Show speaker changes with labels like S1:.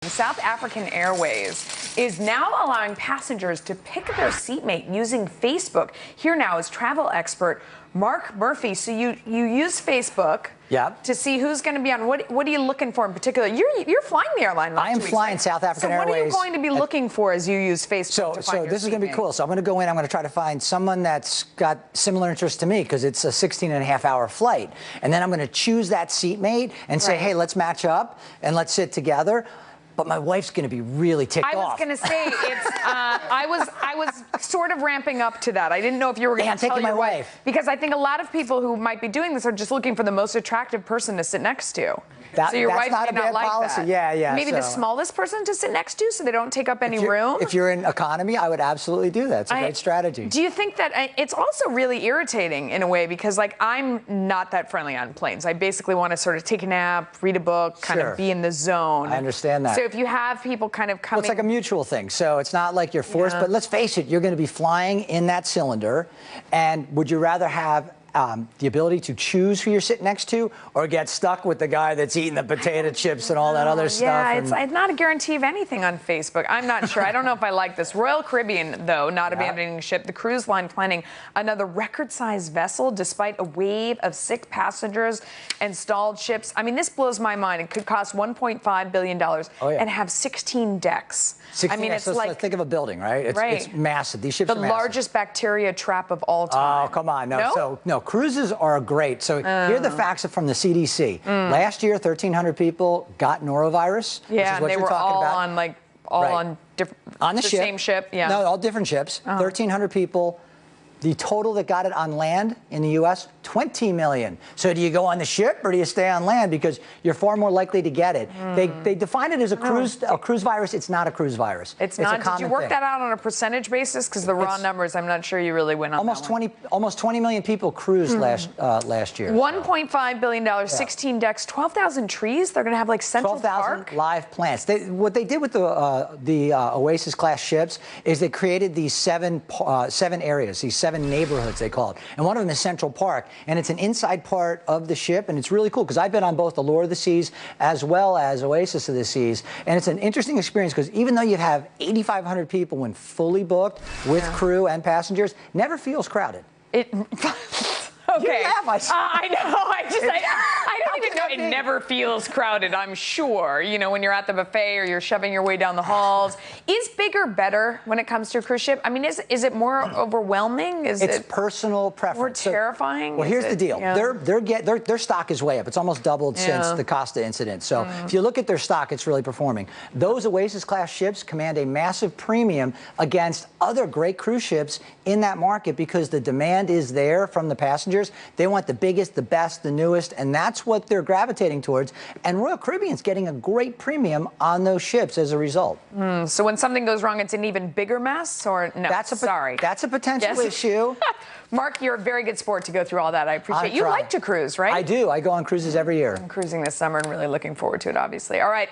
S1: South African Airways is now allowing passengers to pick their seatmate using Facebook. Here now is travel expert Mark Murphy. So you use Facebook to see who's going to be on. What are you looking for in particular? You're flying the airline.
S2: I am flying South African Airways.
S1: So what are you going to be looking for as you use Facebook to find your
S2: this is going to be cool. So I'm going to go in. I'm going to try to find someone that's got similar interests to me because it's a 16-and-a-half-hour flight. And then I'm going to choose that seatmate and say, hey, let's match up and let's sit together. But my wife's going to be really ticked off.
S1: I was going to say, I was sort of ramping up to that. I didn't know if you were going to tell your wife. Because I think a lot of people who might be doing this are just looking for the most attractive person to sit next to. So your wife may not like that.
S2: Yeah.
S1: Maybe the smallest person to sit next to so they don't take up any room?
S2: If you're in economy, I would absolutely do that. It's a great strategy.
S1: Do you think that it's also really irritating in a way because, like, I'm not that friendly on planes. I basically want to sort of take a nap, read a book, kind of be in the zone.
S2: I understand that.
S1: So if you have people kind of coming...
S2: Well, it's like a mutual thing. So it's not like you're forced, but let's face it, you're going to be flying in that cylinder. And would you rather have the ability to choose who you're sitting next to or get stuck with the guy that's eating the potato chips and all that other stuff?
S1: Yeah, it's not a guarantee of anything on Facebook. I'm not sure. I don't know if I like this. Royal Caribbean, though, not abandoning ship. The cruise line planning another record-sized vessel despite a wave of sick passengers and stalled ships. I mean, this blows my mind. It could cost $1.5 billion and have 16 decks.
S2: 16,
S1: I mean, it's
S2: like, think of a building, right? It's massive. These ships are massive.
S1: The largest bacteria trap of all time.
S2: Oh, come on. No, cruises are great. So here are the facts from the CDC. Last year, 1,300 people got norovirus.
S1: Yeah, and they were all on, like, on the
S2: ship.
S1: Same ship. Yeah.
S2: No, all different ships. 1,300 people. The total that got it on land in the U.S., 20 million. So do you go on the ship or do you stay on land? Because you're far more likely to get it. They define it as a cruise virus. It's not a cruise virus.
S1: It's not. Did you work that out on a percentage basis? Because the raw numbers, I'm not sure you really went on
S2: almost 20 million people cruised last year.
S1: $1.5 billion, 16 decks, 12,000 trees. They're going to have like Central Park.
S2: 12,000 live plants. What they did with the Oasis class ships is they created these seven areas, these seven neighborhoods, they call it. And one of them is Central Park. And it's an inside part of the ship. And it's really cool because I've been on both the Lure of the Seas as well as Oasis of the Seas. And it's an interesting experience because even though you have 8,500 people when fully booked with crew and passengers, never feels crowded.
S1: Okay.
S2: I
S1: know. I don't even know. It never feels crowded, I'm sure. You know, when you're at the buffet or you're shoving your way down the halls. Is bigger better when it comes to a cruise ship? I mean, is it more overwhelming?
S2: It's personal preference.
S1: More terrifying?
S2: Well, here's the deal. Their stock is way up. It's almost doubled since the Costa incident. So if you look at their stock, it's really performing. Those Oasis-class ships command a massive premium against other great cruise ships in that market because the demand is there from the passengers. They want the biggest, the best, the newest, and that's what they're gravitating towards. And Royal Caribbean's getting a great premium on those ships as a result.
S1: So when something goes wrong, it's an even bigger mess, or no? That's
S2: a potential issue.
S1: Mark, you're a very good sport to go through all that. I appreciate it. You like to cruise, right?
S2: I do. I go on cruises every year.
S1: I'm cruising this summer and really looking forward to it, obviously. All right.